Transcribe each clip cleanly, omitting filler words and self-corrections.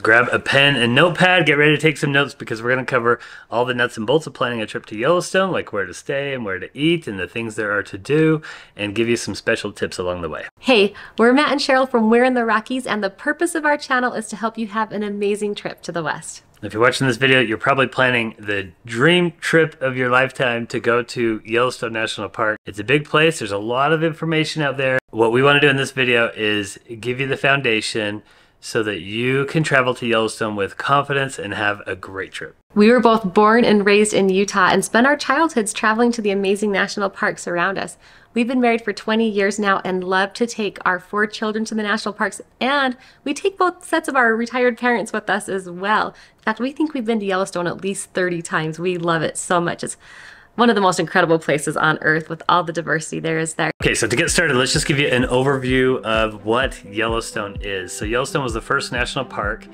Grab a pen and notepad, get ready to take some notes because we're going to cover all the nuts and bolts of planning a trip to Yellowstone, like where to stay and where to eat and the things there are to do, and give you some special tips along the way. Hey, we're Matt and Cheryl from We're in the Rockies, and the purpose of our channel is to help you have an amazing trip to the West. If you're watching this video, you're probably planning the dream trip of your lifetime to go to Yellowstone National Park. It's a big place. There's a lot of information out there. What we want to do in this video is give you the foundation so that you can travel to Yellowstone with confidence and have a great trip. We were both born and raised in Utah and spent our childhoods traveling to the amazing national parks around us. We've been married for 20 years now and love to take our 4 children to the national parks, and we take both sets of our retired parents with us as well. In fact, we think we've been to Yellowstone at least 30 times. We love it so much. It's one of the most incredible places on earth with all the diversity there is there. Okay, so to get started, let's just give you an overview of what Yellowstone is. So Yellowstone was the first national park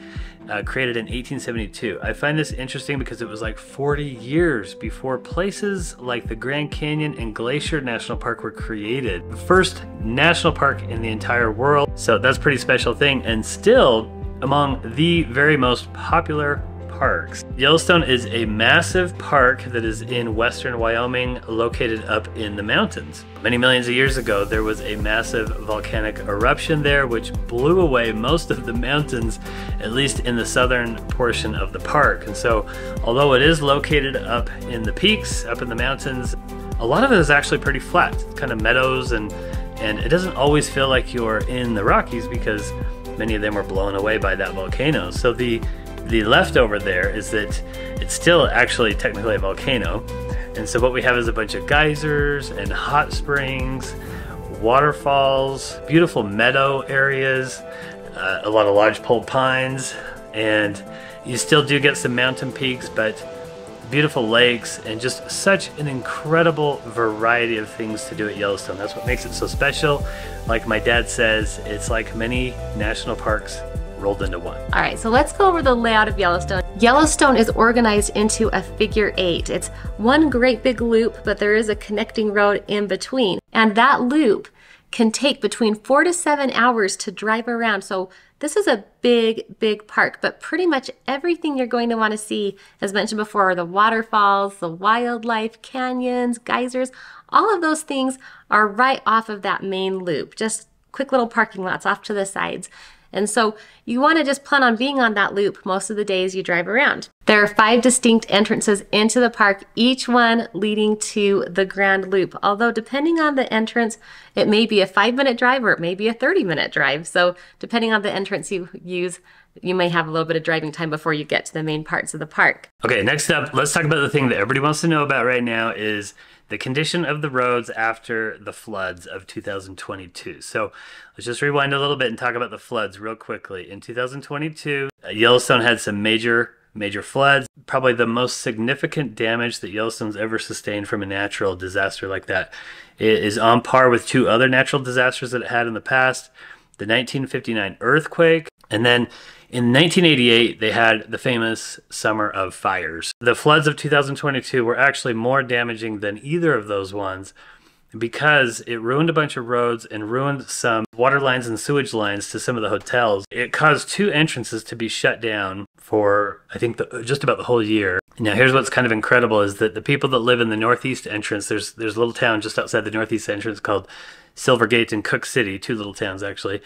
created in 1872. I find this interesting because it was like 40 years before places like the Grand Canyon and Glacier National Park were created. The first national park in the entire world. So that's a pretty special thing, and still among the very most popular parks. Yellowstone is a massive park that is in western Wyoming, located up in the mountains. Many millions of years ago, there was a massive volcanic eruption there, which blew away most of the mountains, at least in the southern portion of the park. And so, although it is located up in the peaks, up in the mountains, a lot of it is actually pretty flat. It's kind of meadows, and it doesn't always feel like you're in the Rockies because many of them were blown away by that volcano. So the leftover there is that it's still actually technically a volcano. And so what we have is a bunch of geysers and hot springs, waterfalls, beautiful meadow areas, a lot of lodgepole pines, and you still do get some mountain peaks, but beautiful lakes and just such an incredible variety of things to do at Yellowstone. That's what makes it so special. Like my dad says, it's like many national parks rolled into one. All right, so let's go over the layout of Yellowstone. Yellowstone is organized into a figure 8. It's one great big loop, but there is a connecting road in between. And that loop can take between 4 to 7 hours to drive around. So this is a big, big park, but pretty much everything you're going to want to see, as mentioned before, the waterfalls, the wildlife, canyons, geysers, all of those things are right off of that main loop. Just quick little parking lots off to the sides. And so you want to just plan on being on that loop most of the days you drive around. There are 5 distinct entrances into the park, each one leading to the Grand Loop. Although depending on the entrance, it may be a 5-minute drive or it may be a 30-minute drive. So depending on the entrance you use, you may have a little bit of driving time before you get to the main parts of the park. Okay, next up, let's talk about the thing that everybody wants to know about right now is the condition of the roads after the floods of 2022. So let's just rewind a little bit and talk about the floods real quickly. In 2022, Yellowstone had some major floods. Probably the most significant damage that Yellowstone's ever sustained from a natural disaster like that. It is on par with 2 other natural disasters that it had in the past. The 1959 earthquake, and then in 1988, they had the famous Summer of Fires. The floods of 2022 were actually more damaging than either of those ones because it ruined a bunch of roads and ruined some water lines and sewage lines to some of the hotels. It caused 2 entrances to be shut down for, I think, just about the whole year. Now, here's what's kind of incredible is that the people that live in the northeast entrance, there's a little town just outside the northeast entrance called Silvergate and Cook City, 2 little towns actually.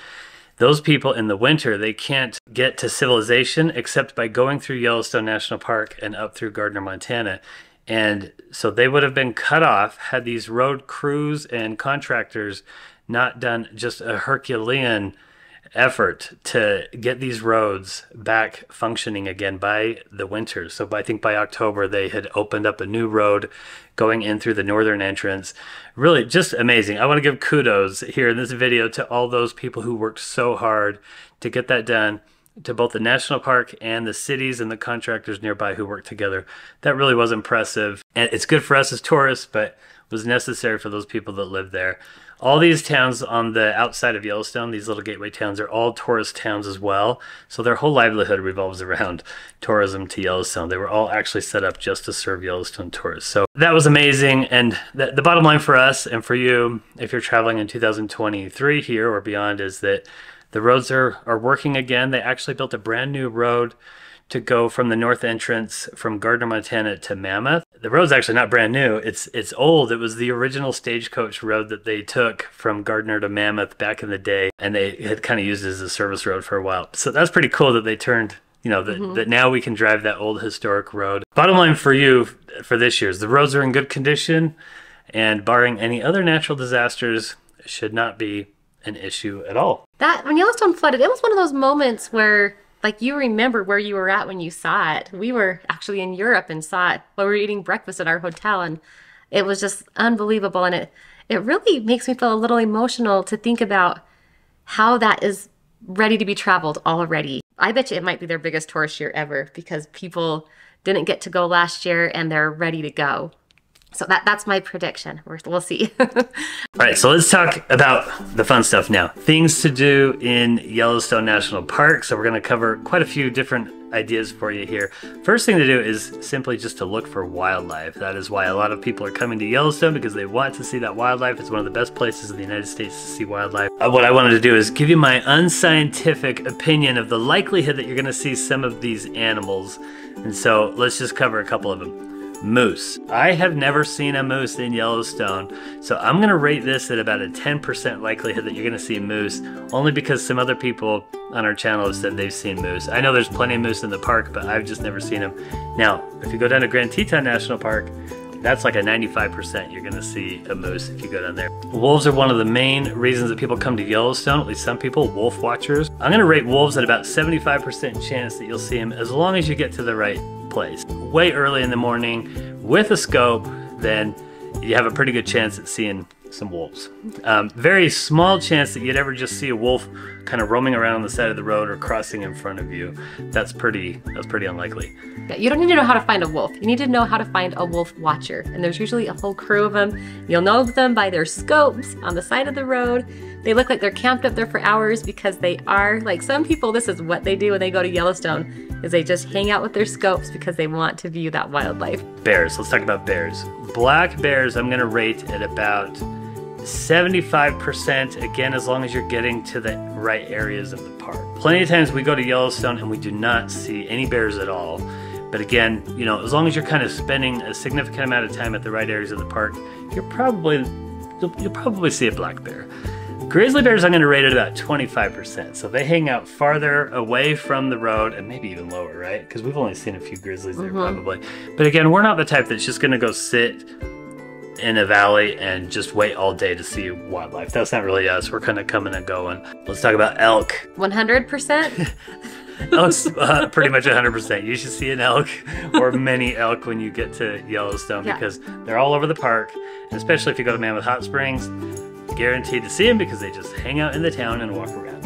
Those people in the winter, they can't get to civilization except by going through Yellowstone National Park and up through Gardner, Montana. And so they would have been cut off had these road crews and contractors not done just a Herculean effort to get these roads back functioning again by the winter. So I think by October they had opened up a new road going in through the northern entrance. Really just amazing. I want to give kudos here in this video to all those people who worked so hard to get that done, to both the national park and the cities and the contractors nearby who worked together. That really was impressive. And it's good for us as tourists, but was necessary for those people that live there. All these towns on the outside of Yellowstone, these little gateway towns, are all tourist towns as well. So their whole livelihood revolves around tourism to Yellowstone. They were all actually set up just to serve Yellowstone tourists. So that was amazing. And the bottom line for us and for you, if you're traveling in 2023 here or beyond, is that The roads are working again. They actually built a brand new road to go from the north entrance from Gardner, Montana to Mammoth. The road's actually not brand new. It's old. It was the original stagecoach road that they took from Gardner to Mammoth back in the day, and they had kind of used it as a service road for a while. So that's pretty cool that they turned, you know, that now we can drive that old historic road. Bottom line for you for this year is the roads are in good condition, and barring any other natural disasters, it should not be an issue at all. That, when Yellowstone flooded, it was one of those moments where, like, you remember where you were at when you saw it. We were actually in Europe and saw it while we were eating breakfast at our hotel, and it was just unbelievable. And it really makes me feel a little emotional to think about how that is ready to be traveled already. I bet you it might be their biggest tourist year ever because people didn't get to go last year and they're ready to go. So that's my prediction. We'll see. All right, so let's talk about the fun stuff now. Things to do in Yellowstone National Park. So we're going to cover quite a few different ideas for you here. First thing to do is simply just to look for wildlife. That is why a lot of people are coming to Yellowstone, because they want to see that wildlife. It's one of the best places in the United States to see wildlife. What I wanted to do is give you my unscientific opinion of the likelihood that you're going to see some of these animals. And so let's just cover a couple of them. Moose. I have never seen a moose in Yellowstone, so I'm going to rate this at about a 10% likelihood that you're going to see moose, only because some other people on our channel have said they've seen moose. I know there's plenty of moose in the park, but I've just never seen them. Now, if you go down to Grand Teton National Park, that's like a 95% you're going to see a moose if you go down there. Wolves are one of the main reasons that people come to Yellowstone, at least some people, wolf watchers. I'm going to rate wolves at about 75% chance that you'll see them as long as you get to the right place. Way early in the morning with a scope, then you have a pretty good chance at seeing some wolves. Very small chance that you'd ever just see a wolf kind of roaming around on the side of the road or crossing in front of you. That's pretty unlikely. Yeah, you don't need to know how to find a wolf. You need to know how to find a wolf watcher. And there's usually a whole crew of them. You'll know them by their scopes on the side of the road. They look like they're camped up there for hours because they are. Like, some people, this is what they do when they go to Yellowstone, is they just hang out with their scopes because they want to view that wildlife. Bears. Let's talk about bears. Black bears I'm going to rate at about 75%, again, as long as you're getting to the right areas of the park. Plenty of times we go to Yellowstone and we do not see any bears at all. But again, you know, as long as you're kind of spending a significant amount of time at the right areas of the park, you'll probably see a black bear. Grizzly bears I'm going to rate at about 25%. So they hang out farther away from the road and maybe even lower, right? Because we've only seen a few grizzlies there probably. But again, we're not the type that's just going to go sit in a valley and just wait all day to see wildlife. That's not really us. We're kind of coming and going. Let's talk about elk. 100%? Elk's pretty much 100%. You should see an elk or many elk when you get to Yellowstone because they're all over the park. And especially if you go to Mammoth Hot Springs, guaranteed to see them because they just hang out in the town and walk around.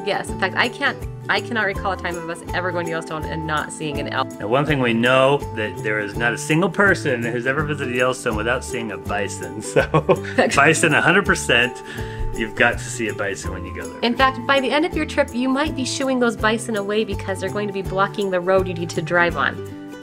Yes, in fact, I cannot recall a time of us ever going to Yellowstone and not seeing an elk. Now, one thing we know, that there is not a single person who's ever visited Yellowstone without seeing a bison. So bison 100%, you've got to see a bison when you go there. In fact, by the end of your trip, you might be shooing those bison away because they're going to be blocking the road you need to drive on.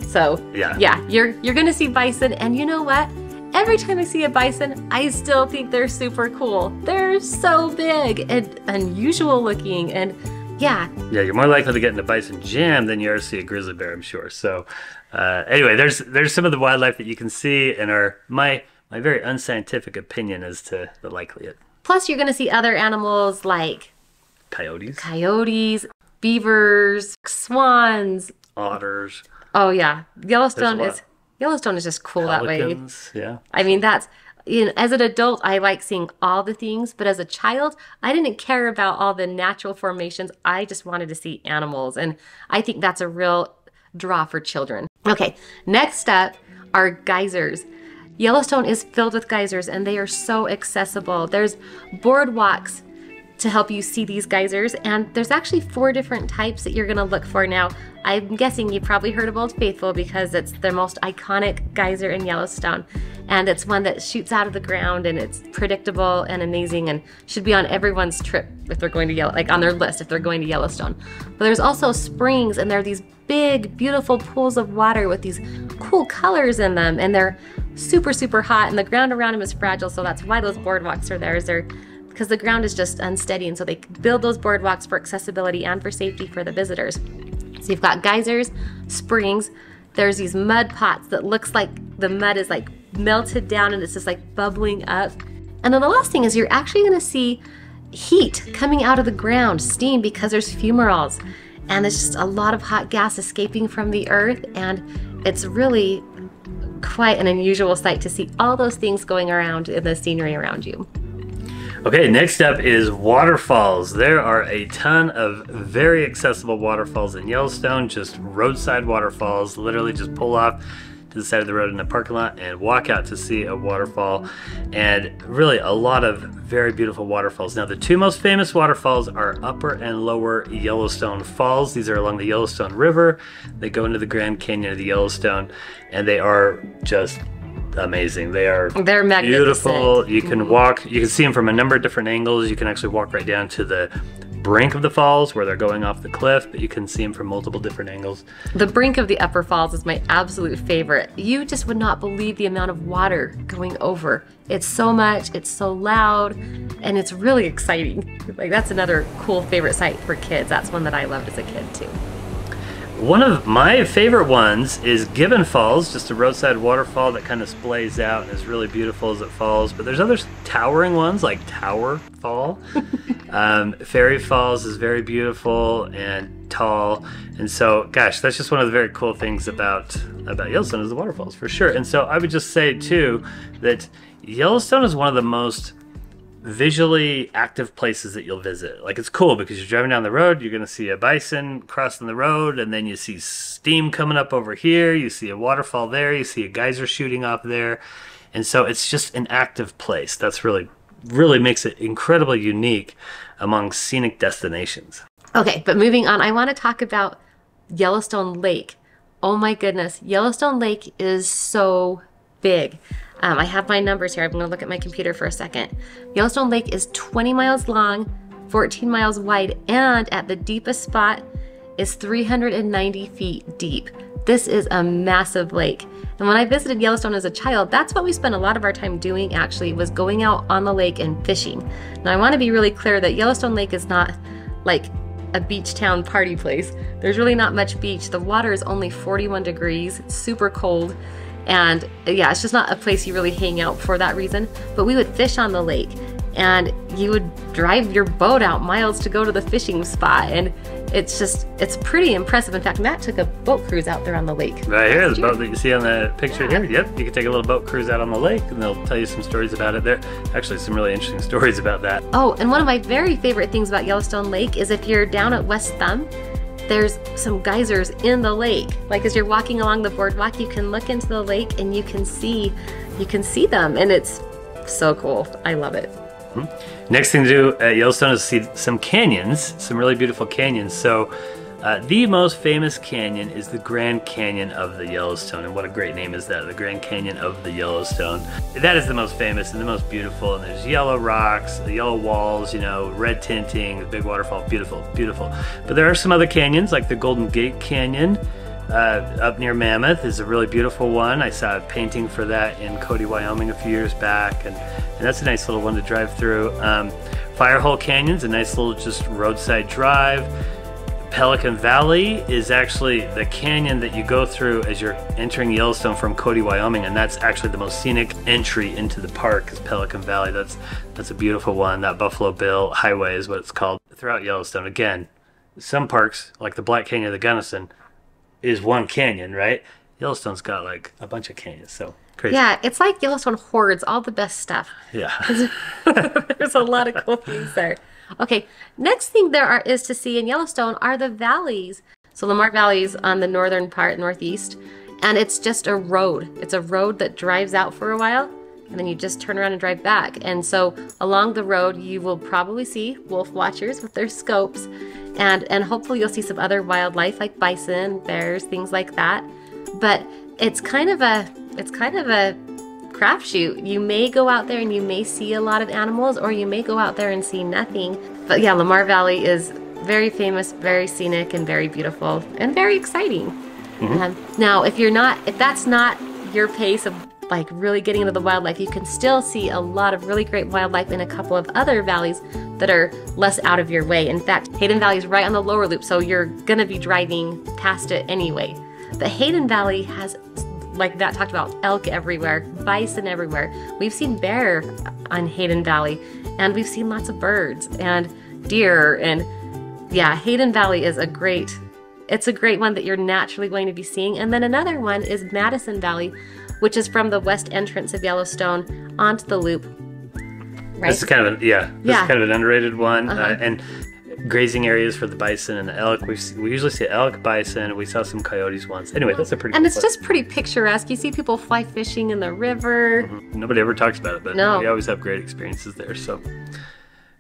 So yeah, you're going to see bison, and you know what? Every time I see a bison, I still think they're super cool. They're so big and unusual looking, and yeah, you're more likely to get in a bison jam than you are to see a grizzly bear, I'm sure. So anyway, there's some of the wildlife that you can see, and my very unscientific opinion as to the likelihood. Plus, you're going to see other animals like coyotes, beavers, swans, otters. Oh yeah, Yellowstone is just cool Pelicans, that way. Yeah. I mean, that's, you know, as an adult, I like seeing all the things, but as a child, I didn't care about all the natural formations. I just wanted to see animals, and I think that's a real draw for children. Okay, next up are geysers. Yellowstone is filled with geysers, and they are so accessible. There's boardwalks to help you see these geysers, and there's actually 4 different types that you're gonna look for. Now, I'm guessing you've probably heard of Old Faithful because it's their most iconic geyser in Yellowstone, and it's one that shoots out of the ground, and it's predictable and amazing and should be on everyone's trip if they're going to on their list if they're going to Yellowstone. But there's also springs, and they're these big, beautiful pools of water with these cool colors in them, and they're super, super hot, and the ground around them is fragile, so that's why those boardwalks are there. They're because the ground is just unsteady, and so they build those boardwalks for accessibility and for safety for the visitors. So you've got geysers, springs, there's these mud pots that looks like the mud is like melted down and it's just like bubbling up. And then the last thing is you're actually gonna see heat coming out of the ground, steam, because there's fumaroles. And there's just a lot of hot gas escaping from the earth, and it's really quite an unusual sight to see all those things going around in the scenery around you. Okay, next up is waterfalls. There are a ton of very accessible waterfalls in Yellowstone, just roadside waterfalls. Literally just pull off to the side of the road in a parking lot and walk out to see a waterfall. And really a lot of very beautiful waterfalls. Now the two most famous waterfalls are Upper and Lower Yellowstone Falls. These are along the Yellowstone River. They go into the Grand Canyon of the Yellowstone, and they are just amazing. They're beautiful. You can walk, you can see them from a number of different angles. You can actually walk right down to the brink of the falls where they're going off the cliff, but you can see them from multiple different angles. The brink of the Upper Falls is my absolute favorite. You just would not believe the amount of water going over. It's so much, it's so loud, and it's really exciting. Like, that's another cool favorite site for kids. That's one that I loved as a kid too. One of my favorite ones is Gibbon Falls, just a roadside waterfall that kind of splays out and is really beautiful as it falls. But there's other towering ones like Tower Fall. Fairy Falls is very beautiful and tall. And so, gosh, that's just one of the very cool things about Yellowstone is the waterfalls, for sure. And so I would just say, too, that Yellowstone is one of the most visually active places that you'll visit. Like, it's cool because you're driving down the road, you're gonna see a bison crossing the road, and then you see steam coming up over here, you see a waterfall there, you see a geyser shooting off there. And so it's just an active place. That's really makes it incredibly unique among scenic destinations. Okay, but moving on, I want to talk about Yellowstone Lake. Oh my goodness, Yellowstone Lake is so big. I have my numbers here. I'm going to look at my computer for a second. Yellowstone Lake is 20 miles long, 14 miles wide, and at the deepest spot is 390 feet deep. This is a massive lake. And when I visited Yellowstone as a child, that's what we spent a lot of our time doing, actually, was going out on the lake and fishing. Now, I want to be really clear that Yellowstone Lake is not like a beach town party place. There's really not much beach. The water is only 41 degrees. It's super cold. And yeah, it's just not a place you really hang out for that reason. But we would fish on the lake, and you would drive your boat out miles to go to the fishing spot. And it's pretty impressive. In fact, Matt took a boat cruise out there on the lake. Right here, the boat that you see on the picture here. Yep, you can take a little boat cruise out on the lake, and they'll tell you some stories about it there. Actually, some really interesting stories about that. Oh, and one of my very favorite things about Yellowstone Lake is if you're down at West Thumb, there's some geysers in the lake. Like, as you're walking along the boardwalk, you can look into the lake and you can see them, and it's so cool. I love it. Next thing to do at Yellowstone is see some canyons, some really beautiful canyons. So the most famous canyon is the Grand Canyon of the Yellowstone, and what a great name is that, the Grand Canyon of the Yellowstone. That is the most famous and the most beautiful, and there's yellow rocks, the yellow walls, you know, red tinting, the big waterfall, beautiful, beautiful. But there are some other canyons, like the Golden Gate Canyon up near Mammoth is a really beautiful one. I saw a painting for that in Cody, Wyoming a few years back, and that's a nice little one to drive through. Firehole Canyon's a nice little just roadside drive. Pelican Valley is actually the canyon that you go through as you're entering Yellowstone from Cody, Wyoming, and that's actually the most scenic entry into the park is Pelican Valley. That's a beautiful one. That Buffalo Bill Highway is what it's called throughout Yellowstone. Again, some parks, like the Black Canyon of the Gunnison, is one canyon, right? Yellowstone's got like a bunch of canyons, so crazy. Yeah, it's like Yellowstone hoards all the best stuff. Yeah. There's a lot of cool things there. Okay, next thing there is to see in Yellowstone are the valleys. So Lamar Valley is on the northern part, northeast, and it's just a road. It's a road that drives out for a while, and then you just turn around and drive back. And so along the road, you will probably see wolf watchers with their scopes, and hopefully you'll see some other wildlife like bison, bears, things like that. But it's kind of a crapshoot. You may go out there and you may see a lot of animals, or you may go out there and see nothing. But yeah, Lamar Valley is very famous, very scenic, and very beautiful, and very exciting. Now, if that's not your pace of like really getting into the wildlife, you can still see a lot of really great wildlife in a couple of other valleys that are less out of your way. In fact, Hayden Valley is right on the lower loop, so you're gonna be driving past it anyway. But Hayden Valley has, like Matt talked about, elk everywhere, bison everywhere. We've seen bear on Hayden Valley, and we've seen lots of birds and deer, and yeah, Hayden Valley is it's a great one that you're naturally going to be seeing. And then another one is Madison Valley, which is from the west entrance of Yellowstone onto the loop. Right? This is kind of this is kind of an underrated one. And grazing areas for the bison and the elk. We usually see elk, bison. We saw some coyotes once. Anyway, that's a pretty. And it's just pretty picturesque. You see people fly fishing in the river. Nobody ever talks about it, but no. We always have great experiences there. So.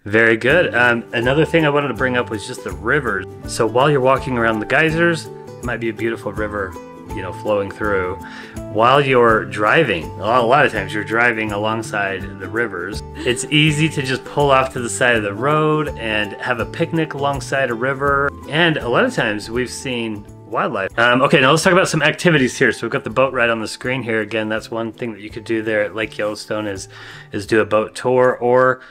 Very good. Another thing I wanted to bring up was just the rivers. So while you're walking around the geysers, it might be a beautiful river, flowing through. While you're driving, a lot of times you're driving alongside the rivers, it's easy to just pull off to the side of the road and have a picnic alongside a river. And a lot of times we've seen wildlife. Okay, now let's talk about some activities here. So we've got the boat ride on the screen here. Again, that's one thing that you could do there at Lake Yellowstone is do a boat tour or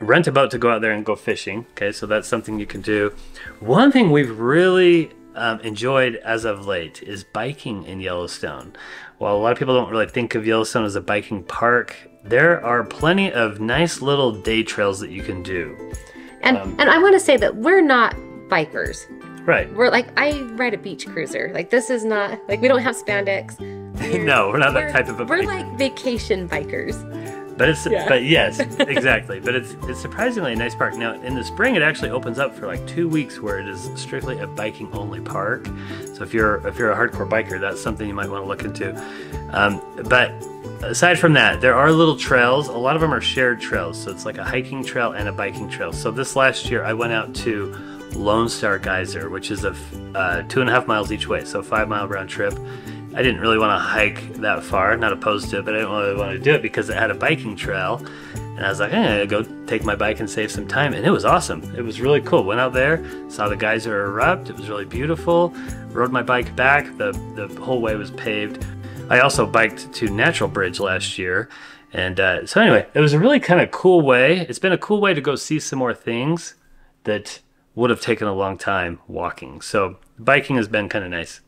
rent a boat to go out there and go fishing. Okay, so that's something you can do. One thing we've really enjoyed as of late is biking in Yellowstone. While a lot of people don't really think of Yellowstone as a biking park, there are plenty of nice little day trails that you can do. And I want to say that we're not bikers. Right. We're like, I ride a beach cruiser. Like, this is not, like, we don't have spandex. No, we're not that type of a biker. We're like vacation bikers. But yes, exactly. But it's surprisingly a nice park. Now in the spring it actually opens up for like 2 weeks where it is strictly a biking only park. So if you're a hardcore biker, that's something you might want to look into. But aside from that, there are little trails. A lot of them are shared trails. So it's like a hiking trail and a biking trail. So this last year I went out to Lone Star Geyser, which is 2.5 miles each way. So a 5-mile round trip. I didn't really want to hike that far, not opposed to it, but I didn't really want to do it because it had a biking trail. And I was like, I'm going to go take my bike and save some time. And it was awesome. It was really cool. Went out there, saw the geyser erupt. It was really beautiful. Rode my bike back. The whole way was paved. I also biked to Natural Bridge last year. And so anyway, it was a really kind of cool way. It's been a cool way to go see some more things that would have taken a long time walking. So biking has been kind of nice.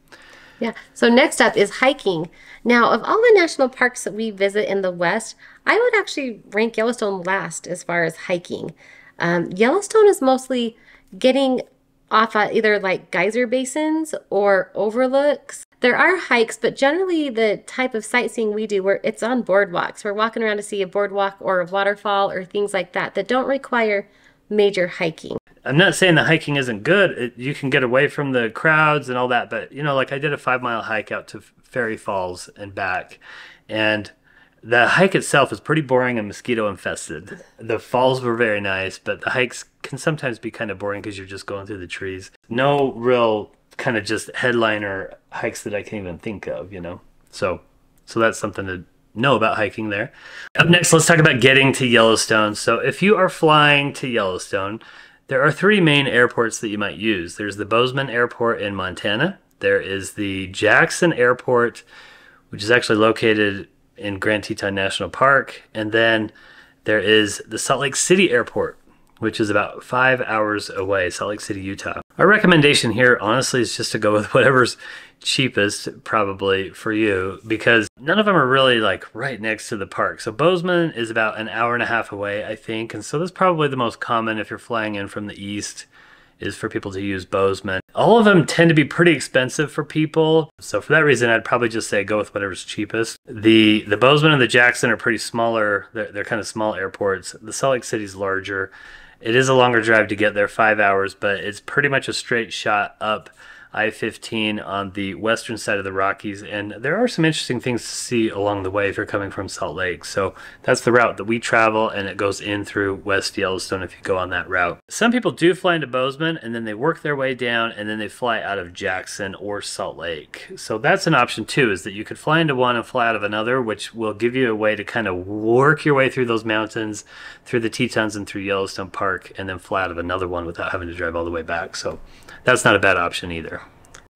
Yeah, so next up is hiking. Now, of all the national parks that we visit in the West, I would actually rank Yellowstone last as far as hiking. Yellowstone is mostly getting off at either like geyser basins or overlooks. There are hikes, but generally the type of sightseeing we do, where it's on boardwalks. We're walking around to see a boardwalk or a waterfall or things like that don't require major hiking. I'm not saying the hiking isn't good. You can get away from the crowds and all that, but like I did a 5-mile hike out to Fairy Falls and back, and the hike itself is pretty boring and mosquito infested. The falls were very nice, but the hikes can sometimes be kind of boring because you're just going through the trees. No real kind of just headliner hikes that I can even think of, So that's something to know about hiking there. Up next, let's talk about getting to Yellowstone. So if you are flying to Yellowstone, there are 3 main airports that you might use. There's the Bozeman Airport in Montana. There is the Jackson Airport, which is actually located in Grand Teton National Park. And then there is the Salt Lake City Airport, which is about 5 hours away, Salt Lake City, Utah. Our recommendation here, honestly, is just to go with whatever's cheapest probably for you, because none of them are really like right next to the park. So Bozeman is about an hour and a half away, I think, and so that's probably the most common if you're flying in from the east, is for people to use Bozeman. All of them tend to be pretty expensive for people, so for that reason I'd probably just say go with whatever's cheapest. The Bozeman and the Jackson are pretty smaller. They're kind of small airports. The Salt Lake City's larger. It is a longer drive to get there, 5 hours, but it's pretty much a straight shot up I-15 on the western side of the Rockies, and there are some interesting things to see along the way if you're coming from Salt Lake. So that's the route that we travel, and it goes in through West Yellowstone if you go on that route. Some people do fly into Bozeman, and then they work their way down, and then they fly out of Jackson or Salt Lake. So that's an option too, is that you could fly into one and fly out of another, which will give you a way to kind of work your way through those mountains, through the Tetons and through Yellowstone Park, and then fly out of another one without having to drive all the way back. So that's not a bad option either.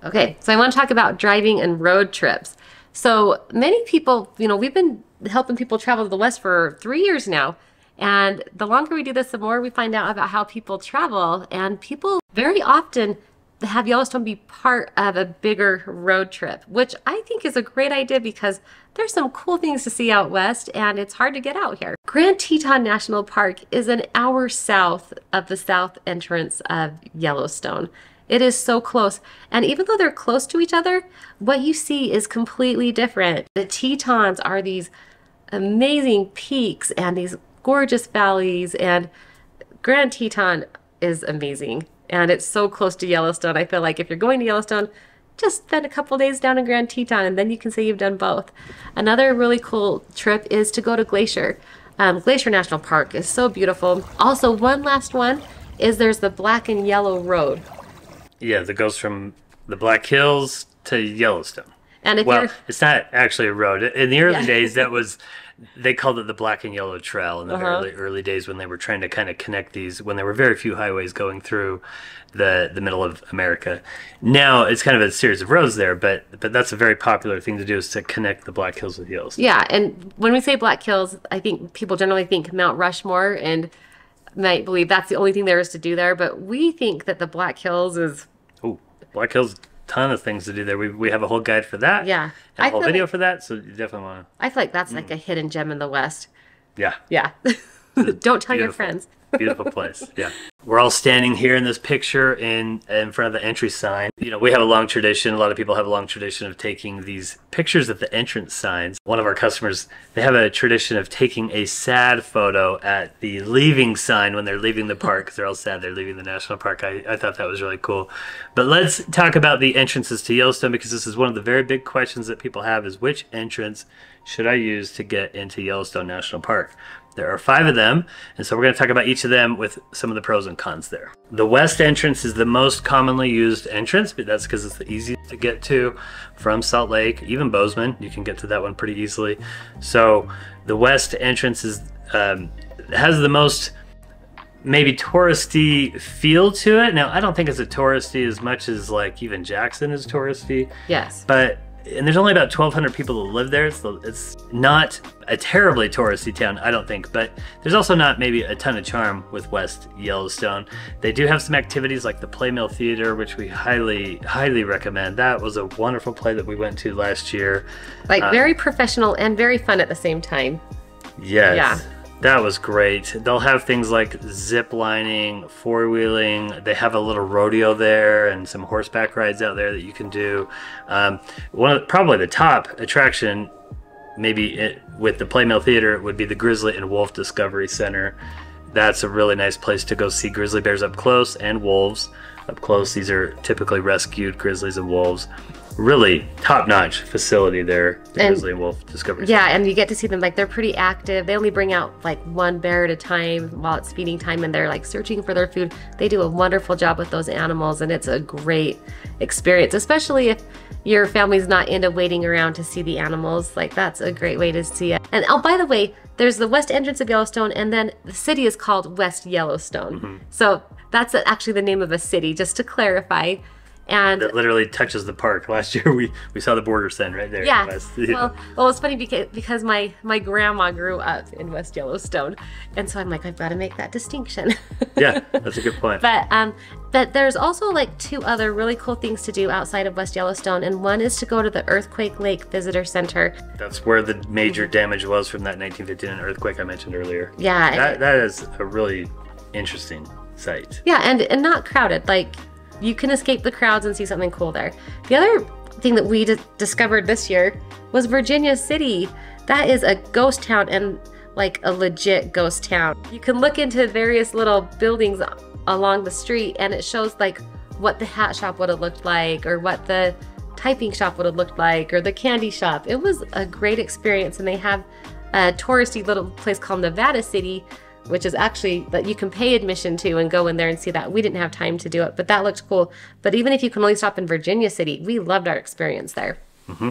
Okay, so I want to talk about driving and road trips. So many people, we've been helping people travel to the West for 3 years now. And the longer we do this, the more we find out about how people travel. And people very often have Yellowstone be part of a bigger road trip, which I think is a great idea because there's some cool things to see out west and it's hard to get out here. Grand Teton National Park is an hour south of the south entrance of Yellowstone. It is so close. And even though they're close to each other, what you see is completely different. The Tetons are these amazing peaks and these gorgeous valleys, and Grand Teton is amazing. And it's so close to Yellowstone. I feel like if you're going to Yellowstone, just spend a couple days down in Grand Teton and then you can say you've done both. Another really cool trip is to go to Glacier. Glacier National Park is so beautiful. Also, one last one is there's the Black and Yellow Road. Yeah, that goes from the Black Hills to Yellowstone. And if it's not actually a road. In the early days, they called it the Black and Yellow Trail in the early days when they were trying to kind of connect these, when there were very few highways going through the middle of America. Now it's kind of a series of roads there, but that's a very popular thing to do, is to connect the Black Hills with Yellowstone. Yeah, and when we say Black Hills, I think people generally think Mount Rushmore and might believe that's the only thing there is to do there, but we think that the Black Hills is... Oh, Black Hills, ton of things to do there. We have a whole guide for that. Yeah. And a whole video for that, so you definitely want to... I feel like that's like a hidden gem in the West. Yeah. Yeah. Don't tell your friends. Beautiful place. Yeah. We're all standing here in this picture in front of the entry sign. We have a long tradition. A lot of people have a long tradition of taking these pictures at the entrance signs. One of our customers, they have a tradition of taking a sad photo at the leaving sign when they're leaving the park, because they're all sad they're leaving the national park. I thought that was really cool. But let's talk about the entrances to Yellowstone, because this is one of the very big questions that people have, is which entrance should I use to get into Yellowstone National Park? There are 5 of them, and so we're going to talk about each of them with some of the pros and cons there. The west entrance is the most commonly used entrance, but that's because it's the easiest to get to from Salt Lake. Even Bozeman, you can get to that one pretty easily. So the west entrance has the most maybe touristy feel to it. Now, I don't think it's a touristy as much as like even Jackson is touristy. Yes. And there's only about 1,200 people that live there. It's not a terribly touristy town, I don't think, but there's also not maybe a ton of charm with West Yellowstone. They do have some activities like the Playmill Theater, which we highly, highly recommend. That was a wonderful play that we went to last year. Like very professional and very fun at the same time. Yes. Yeah. That was great. They'll have things like zip lining, four-wheeling. They have a little rodeo there and some horseback rides out there that you can do. Probably the top attraction, maybe with the Playmill Theater, would be the Grizzly and Wolf Discovery Center. That's a really nice place to go see grizzly bears up close and wolves up close. These are typically rescued grizzlies and wolves. Really top-notch facility there, the Grizzly and Wolf Discovery Center. Yeah, and you get to see them, like, they're pretty active. They only bring out like one bear at a time while it's feeding time, and they're like searching for their food. They do a wonderful job with those animals, and it's a great experience, especially if your family's not into waiting around to see the animals. Like, that's a great way to see it. And oh, by the way, there's the west entrance of Yellowstone, and then the city is called West Yellowstone. Mm-hmm. So that's actually the name of a city, just to clarify. And that literally touches the park. Last year we saw the border sign right there. Yeah. Well, it's funny because my grandma grew up in West Yellowstone, and so I'm like, I've got to make that distinction. Yeah, that's a good point. But there's also like 2 other really cool things to do outside of West Yellowstone, and one is to go to the Earthquake Lake Visitor Center. That's where the major damage was from that 1959 earthquake I mentioned earlier. Yeah. That is a really interesting site. Yeah, and not crowded. Like, you can escape the crowds and see something cool there. The other thing that we discovered this year was Virginia City. That is a ghost town, and like a legit ghost town. You can look into various little buildings along the street, and it shows like what the hat shop would have looked like, or what the typing shop would have looked like, or the candy shop. It was a great experience, and they have a touristy little place called Nevada City, which is actually that you can pay admission to and go in there and see that. We didn't have time to do it, but that looked cool. But even if you can only stop in Virginia City, we loved our experience there. Mm-hmm.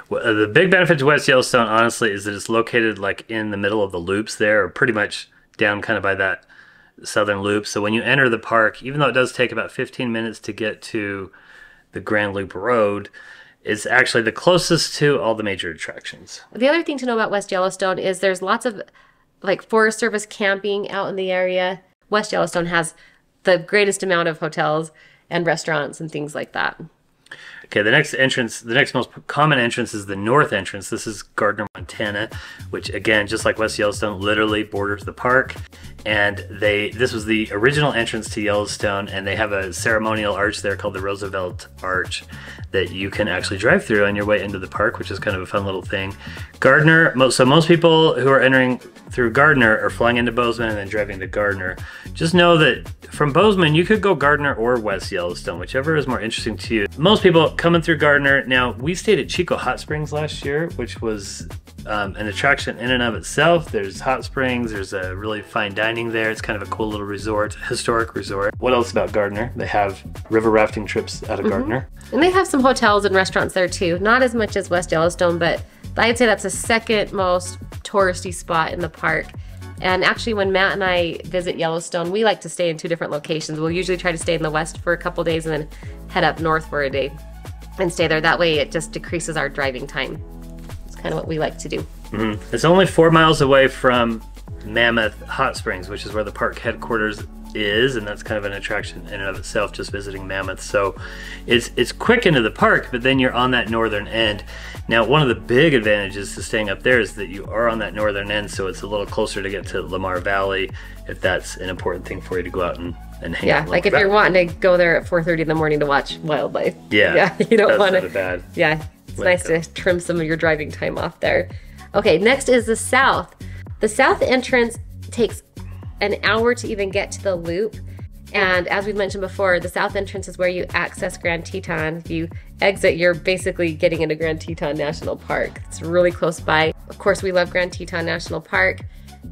Well, the big benefit to West Yellowstone, honestly, is that it's located like in the middle of the loops there, or pretty much down kind of by that southern loop. So when you enter the park, even though it does take about 15 minutes to get to the Grand Loop Road, It's actually the closest to all the major attractions. The other thing to know about West Yellowstone is there's lots of like Forest Service camping out in the area. West Yellowstone has the greatest amount of hotels and restaurants and things like that. Okay, the next most common entrance is the north entrance. This is Gardner, Montana, which again, just like West Yellowstone, literally borders the park. And this was the original entrance to Yellowstone, and they have a ceremonial arch there called the Roosevelt Arch that you can actually drive through on your way into the park, which is kind of a fun little thing. Gardner, so most people who are entering through Gardner are flying into Bozeman and then driving to Gardner. Just know that from Bozeman, you could go Gardner or West Yellowstone, whichever is more interesting to you. Most people coming through Gardner, now we stayed at Chico Hot Springs last year, which was an attraction in and of itself. There's hot springs, there's a really fine dining there. It's kind of a cool little resort, historic resort. What else about Gardner? They have river rafting trips out of Gardner. And they have some hotels and restaurants there too. Not as much as West Yellowstone, but I'd say that's the second most touristy spot in the park. And actually when Matt and I visit Yellowstone, we like to stay in two different locations. We'll usually try to stay in the west for a couple days and then head up north for a day and stay there. That way it just decreases our driving time. It's kind of what we like to do. It's only 4 miles away from Mammoth Hot Springs, which is where the park headquarters is, and that's kind of an attraction in and of itself, just visiting Mammoth. So it's quick into the park, but then you're on that northern end. Now, one of the big advantages to staying up there is that you are on that northern end, so it's a little closer to get to Lamar Valley, if that's an important thing for you to go out and hang out. Yeah, like if you're wanting to go there at 4:30 in the morning to watch wildlife. Yeah, you don't want to. Not bad. Yeah, it's nice to trim some of your driving time off there. Okay, next is the south. The south entrance takes an hour to even get to the loop. And as we've mentioned before, the south entrance is where you access Grand Teton. If you exit, you're basically getting into Grand Teton National Park. It's really close by. Of course, we love Grand Teton National Park.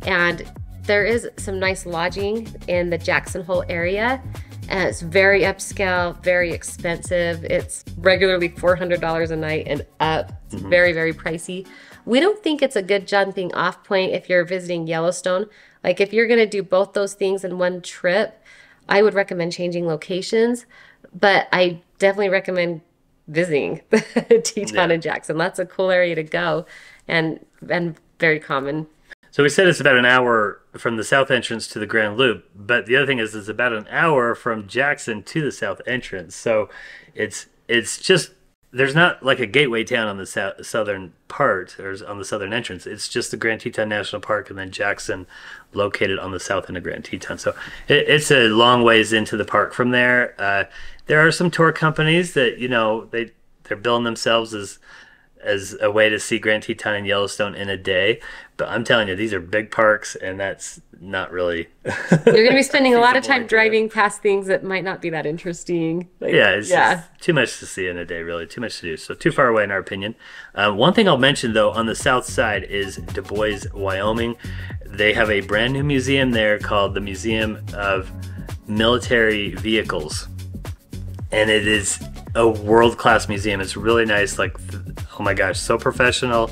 And there is some nice lodging in the Jackson Hole area. And it's very upscale, very expensive. It's regularly $400 a night and up. It's very, very pricey. We don't think it's a good jumping off point if you're visiting Yellowstone. Like if you're gonna do both those things in one trip, I would recommend changing locations, but I definitely recommend visiting Teton and Jackson. That's a cool area to go and very common. So we said it's about an hour from the south entrance to the Grand Loop, but the other thing is it's about an hour from Jackson to the south entrance. So it's just, there's not like a gateway town on the southern part or on the southern entrance. It's just the Grand Teton National Park and then Jackson located on the south end of Grand Teton. So it's a long ways into the park from there. There are some tour companies that, you know, they're billing themselves as a way to see Grand Teton and Yellowstone in a day. But I'm telling you, these are big parks, and that's not really... You're going to be spending a lot of time driving past things that might not be that interesting. Like, it's just too much to see in a day, really. Too much to do. So too far away in our opinion. One thing I'll mention, though, on the south side is Du Bois, Wyoming. They have a brand new museum there called the Museum of Military Vehicles. And it is a world-class museum. It's really nice. Like, oh my gosh, so professional,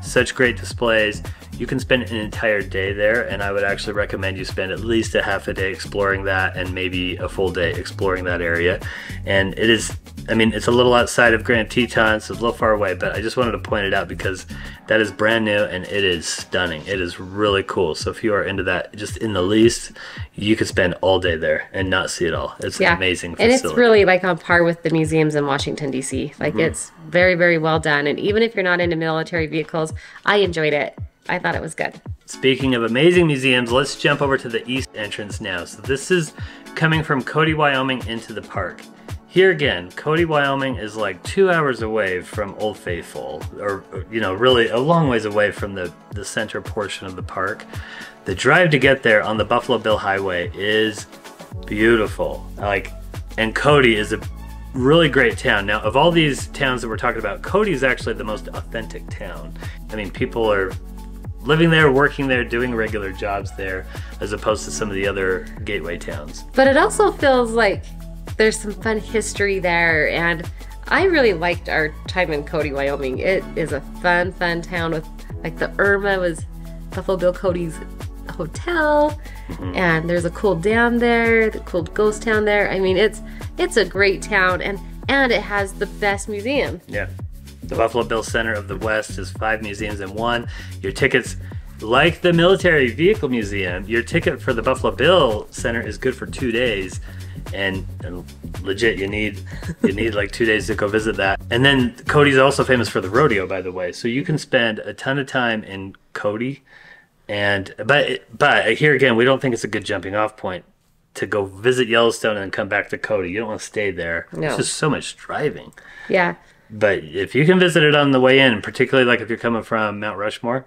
such great displays. You can spend an entire day there, and I would actually recommend you spend at least a half a day exploring that and maybe a full day exploring that area. And it is, I mean, it's a little outside of Grand Teton, so it's a little far away, but I just wanted to point it out because that is brand new and it is stunning. It is really cool. So if you are into that, just in the least, you could spend all day there and not see it all. It's an amazing facility. And it's really like on par with the museums in Washington, D.C. Like it's very, very well done. And even if you're not into military vehicles, I enjoyed it. I thought it was good. Speaking of amazing museums, let's jump over to the east entrance now. So this is coming from Cody, Wyoming into the park. Here again, Cody, Wyoming is like 2 hours away from Old Faithful, or you know, really a long ways away from the center portion of the park. The drive to get there on the Buffalo Bill Highway is beautiful. And Cody is a really great town. Now, of all these towns that we're talking about, Cody is actually the most authentic town. I mean, people are living there, working there, doing regular jobs there, as opposed to some of the other gateway towns. But it also feels like there's some fun history there, and I really liked our time in Cody, Wyoming. It is a fun town with, like, the Irma was Buffalo Bill Cody's hotel, and there's a cool dam there, the cool ghost town there. I mean, it's a great town, and it has the best museum. Yeah. The Buffalo Bill Center of the West is 5 museums in one. Your tickets, like the Military Vehicle Museum, your ticket for the Buffalo Bill Center is good for 2 days. And legit, you need like 2 days to go visit that. And then Cody's also famous for the rodeo, by the way. So you can spend a ton of time in Cody. But here again, we don't think it's a good jumping off point to go visit Yellowstone and come back to Cody. You don't want to stay there. No. It's just so much driving. Yeah. But if you can visit it on the way in, particularly like if you're coming from Mount Rushmore,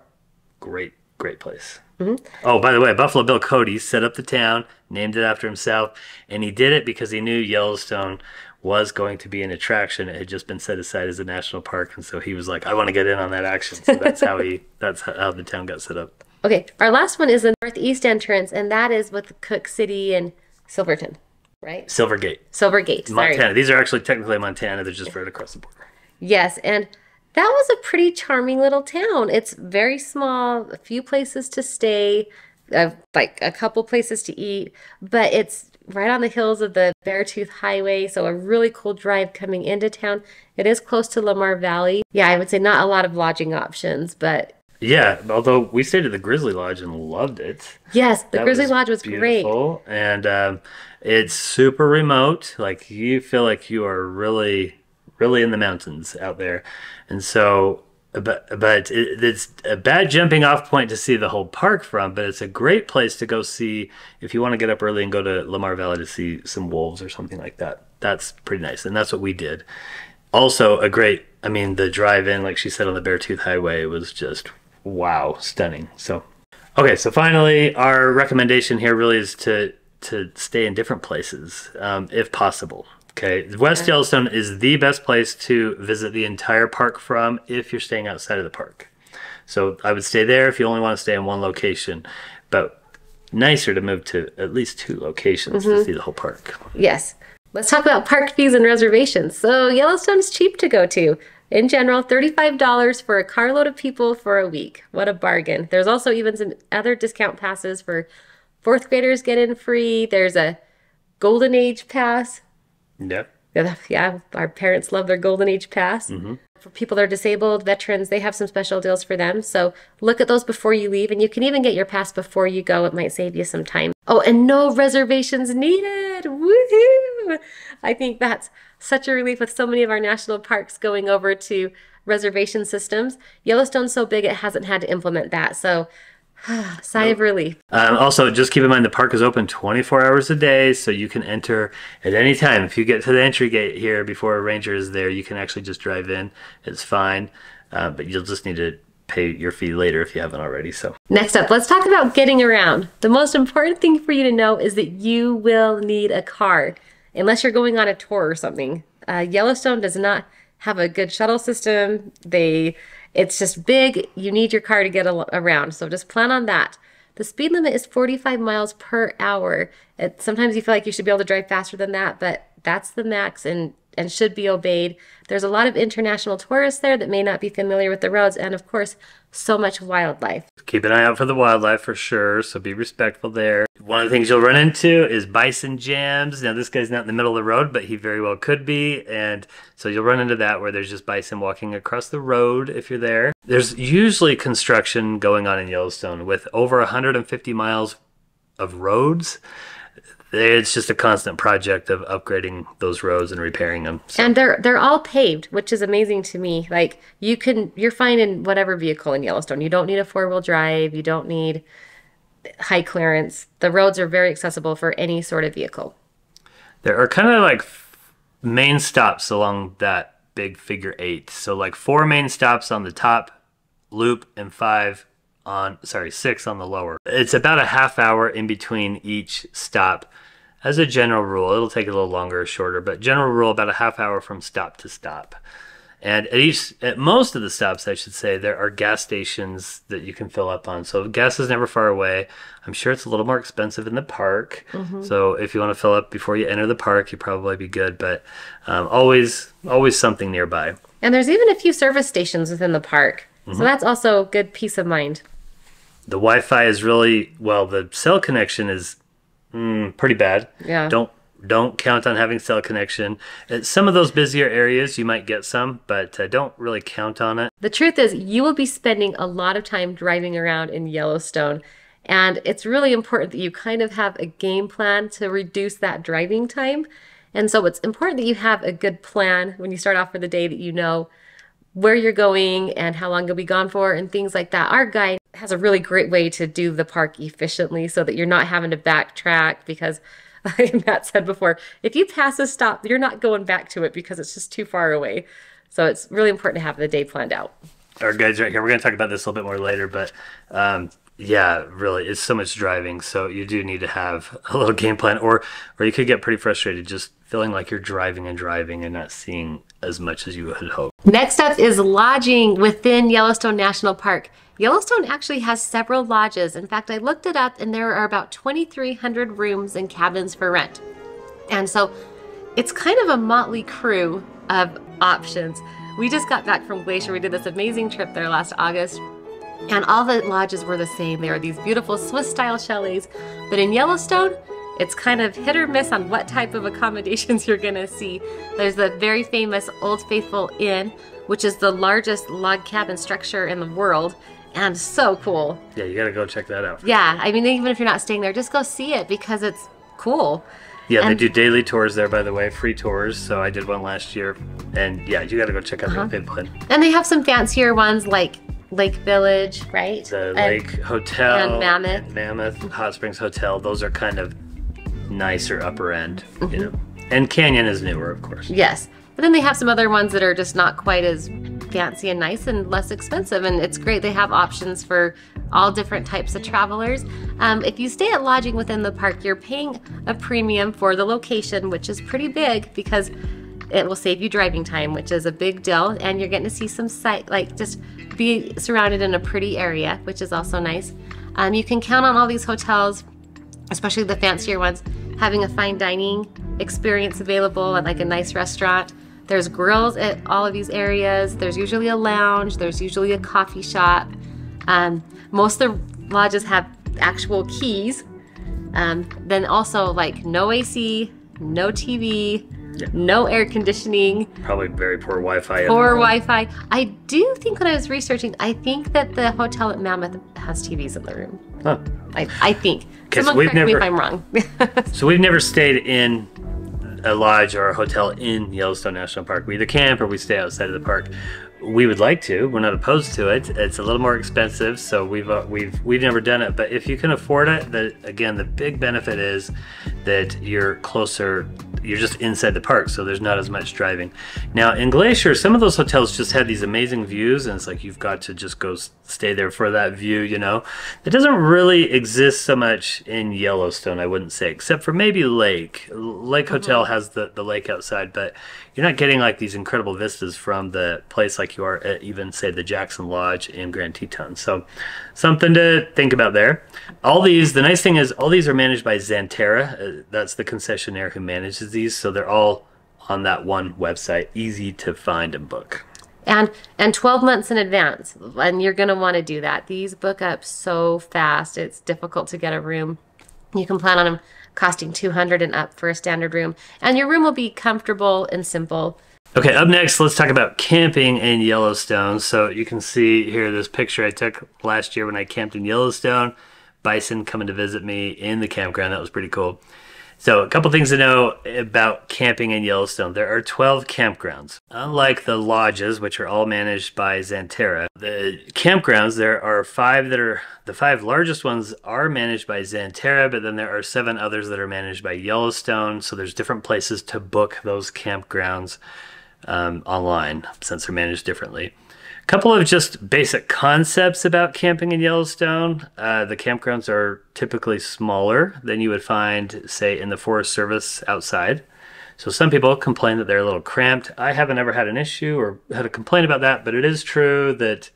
great place. Mm-hmm. Oh, by the way, Buffalo Bill Cody set up the town, named it after himself, and he did it because he knew Yellowstone was going to be an attraction. It had just been set aside as a national park, and so he was like, I want to get in on that action. So that's how the town got set up. Okay, our last one is the northeast entrance, and that is with Cook City and Silverton, right? Silvergate, Montana. These are actually technically Montana. They're just right across the border. Yes, and that was a pretty charming little town. It's very small, a few places to stay, like a couple places to eat, but it's right on the hills of the Beartooth Highway, so a really cool drive coming into town. It is close to Lamar Valley. Yeah, I would say not a lot of lodging options, but... Yeah, although we stayed at the Grizzly Lodge and loved it. Yes, the Grizzly Lodge was beautiful. Great. And it's super remote. Like, you feel like you are really in the mountains out there. And so, but it's a bad jumping off point to see the whole park from, but it's a great place to go see if you want to get up early and go to Lamar Valley to see some wolves or something like that. That's pretty nice. And that's what we did. Also, the drive in, like she said, on the Beartooth Highway was just, wow, stunning. So, okay, so finally, our recommendation here really is to stay in different places, if possible. Okay, West Yellowstone is the best place to visit the entire park from if you're staying outside of the park. So I would stay there if you only want to stay in one location, but nicer to move to at least 2 locations to see the whole park. Yes. Let's talk about park fees and reservations. So Yellowstone's cheap to go to. In general, $35 for a carload of people for a week. What a bargain. There's also even some other discount passes for 4th graders get in free. There's a Golden Age pass. Yep. Yeah, our parents love their Golden Age pass. Mm-hmm. For people that are disabled, veterans, they have some special deals for them. So look at those before you leave, and you can even get your pass before you go. It might save you some time. Oh, and no reservations needed. Woohoo! I think that's such a relief with so many of our national parks going over to reservation systems. Yellowstone's so big, it hasn't had to implement that. So sigh of relief. Also, just keep in mind the park is open 24 hours a day, so you can enter at any time. If you get to the entry gate here before a ranger is there, you can actually just drive in. It's fine, but you'll just need to pay your fee later if you haven't already. So next up, let's talk about getting around. The most important thing for you to know is that you will need a car, unless you're going on a tour or something. Yellowstone does not have a good shuttle system. It's just big. You need your car to get around. So just plan on that. The speed limit is 45 miles per hour. Sometimes you feel like you should be able to drive faster than that, but that's the max and should be obeyed. There's a lot of international tourists there that may not be familiar with the roads, and of course, so much wildlife. Keep an eye out for the wildlife for sure, so be respectful there. One of the things you'll run into is bison jams. Now, this guy's not in the middle of the road, but he very well could be, and so you'll run into that where there's just bison walking across the road if you're there. There's usually construction going on in Yellowstone with over 150 miles of roads. It's just a constant project of upgrading those roads and repairing them. So. And they're all paved, which is amazing to me. Like you're fine in whatever vehicle in Yellowstone. You don't need a 4-wheel drive. You don't need high clearance. The roads are very accessible for any sort of vehicle. There are kind of like main stops along that big figure 8. So like 4 main stops on the top loop and 6 on the lower. It's about a half hour in between each stop. As a general rule, it'll take a little longer or shorter, but general rule, about a half hour from stop to stop. And at most of the stops, I should say, there are gas stations that you can fill up on. So gas is never far away. I'm sure it's a little more expensive in the park. Mm-hmm. So if you want to fill up before you enter the park, you'd probably be good, but always something nearby. And there's even a few service stations within the park. Mm-hmm. So that's also good peace of mind. The Wi-Fi is really, the cell connection is pretty bad. Yeah. Don't count on having cell connection. At some of those busier areas, you might get some, but don't really count on it. The truth is, you will be spending a lot of time driving around in Yellowstone, and it's really important that you kind of have a game plan to reduce that driving time. And so it's important that you have a good plan when you start off for the day, that you know where you're going and how long you'll be gone for and things like that. Our guide has a really great way to do the park efficiently so that you're not having to backtrack, because Matt said before, if you pass a stop, you're not going back to it because it's just too far away. So it's really important to have the day planned out. Our guide's right here. We're going to talk about this a little bit more later, but yeah, really, it's so much driving. So you do need to have a little game plan, or you could get pretty frustrated just feeling like you're driving and not seeing as much as you would hope. Next up is lodging within Yellowstone National Park. Yellowstone actually has several lodges. In fact, I looked it up and there are about 2,300 rooms and cabins for rent. And so it's kind of a motley crew of options. We just got back from Glacier. We did this amazing trip there last August, and all the lodges were the same. They were these beautiful Swiss-style chalets. But in Yellowstone, it's kind of hit or miss on what type of accommodations you're gonna see. There's the very famous Old Faithful Inn, which is the largest log cabin structure in the world, and so cool. Yeah, you gotta go check that out. Yeah, I mean, even if you're not staying there, just go see it because it's cool. Yeah, they do daily tours there, by the way, free tours. So I did one last year, and yeah, you gotta go check out the Old Faithful Inn. And they have some fancier ones like Lake Village, right? The Lake Hotel and Mammoth Hot Springs Hotel. Those are kind of nicer upper end, you know. And Canyon is newer, of course. Yes, but then they have some other ones that are just not quite as fancy and nice and less expensive, and it's great. They have options for all different types of travelers. If you stay at lodging within the park, you're paying a premium for the location, which is pretty big because it will save you driving time, which is a big deal, and you're getting to see some just be surrounded in a pretty area, which is also nice. You can count on all these hotels, especially the fancier ones, having a fine dining experience available at like a nice restaurant. There's grills at all of these areas. There's usually a lounge. There's usually a coffee shop. Most of the lodges have actual keys. Then also like no AC, no TV, no air conditioning. Probably very poor Wi-Fi. Poor Wi-Fi. I do think when I was researching, I think that the hotel at Mammoth has TVs in the room. Huh. I think. Okay, Someone correct me if I'm wrong. So we've never stayed in a lodge or a hotel in Yellowstone National Park. We either camp or we stay outside of the park. We would like to. We're not opposed to it. It's a little more expensive, so we've never done it. But if you can afford it, again, the big benefit is that you're closer. You're just inside the park, so there's not as much driving. Now in Glacier, some of those hotels just had these amazing views, and it's like you've got to just go stay there for that view, you know. It doesn't really exist so much in Yellowstone, I wouldn't say, except for maybe Lake Hotel has the lake outside, but you're not getting like these incredible vistas from the place like you are at even say the Jackson Lodge in Grand Teton. So something to think about there. The nice thing is all these are managed by Xanterra. That's the concessionaire who manages these, so they're all on that one website, easy to find and book. And 12 months in advance, and you're going to want to do that. These book up so fast, it's difficult to get a room. You can plan on them costing $200 and up for a standard room, and your room will be comfortable and simple. Okay, up next, let's talk about camping in Yellowstone. So you can see here this picture I took last year when I camped in Yellowstone. Bison coming to visit me in the campground. That was pretty cool. So a couple things to know about camping in Yellowstone. There are 12 campgrounds. Unlike the lodges, which are all managed by Xanterra, the campgrounds, there are 5 that are, the 5 largest ones are managed by Xanterra, but then there are 7 others that are managed by Yellowstone. So there's different places to book those campgrounds online since they're managed differently. Couple of just basic concepts about camping in Yellowstone. The campgrounds are typically smaller than you would find, say, in the Forest Service outside. So some people complain that they're a little cramped. I haven't ever had an issue or had a complaint about that, but it is true that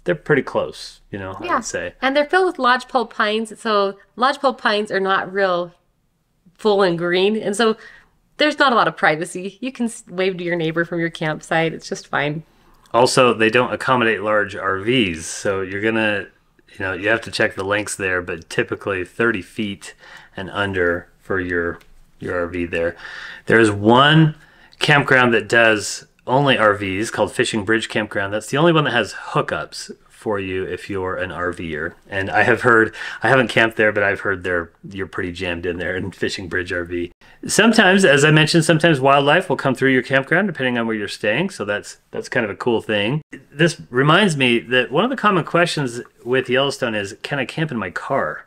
they're pretty close, you know, I would say. And they're filled with lodgepole pines. So lodgepole pines are not real full and green. And so there's not a lot of privacy. You can wave to your neighbor from your campsite. It's just fine. Also, they don't accommodate large RVs, so you're gonna, you have to check the lengths there, but typically 30 feet and under for your, your RV there. There's one campground that does only RVs called Fishing Bridge Campground. That's the only one that has hookups for you if you're an RVer. And I have heard, I haven't camped there, but I've heard you're pretty jammed in there in Fishing Bridge RV. Sometimes, as I mentioned, sometimes wildlife will come through your campground depending on where you're staying. So that's kind of a cool thing. This reminds me that one of the common questions with Yellowstone is, can I camp in my car?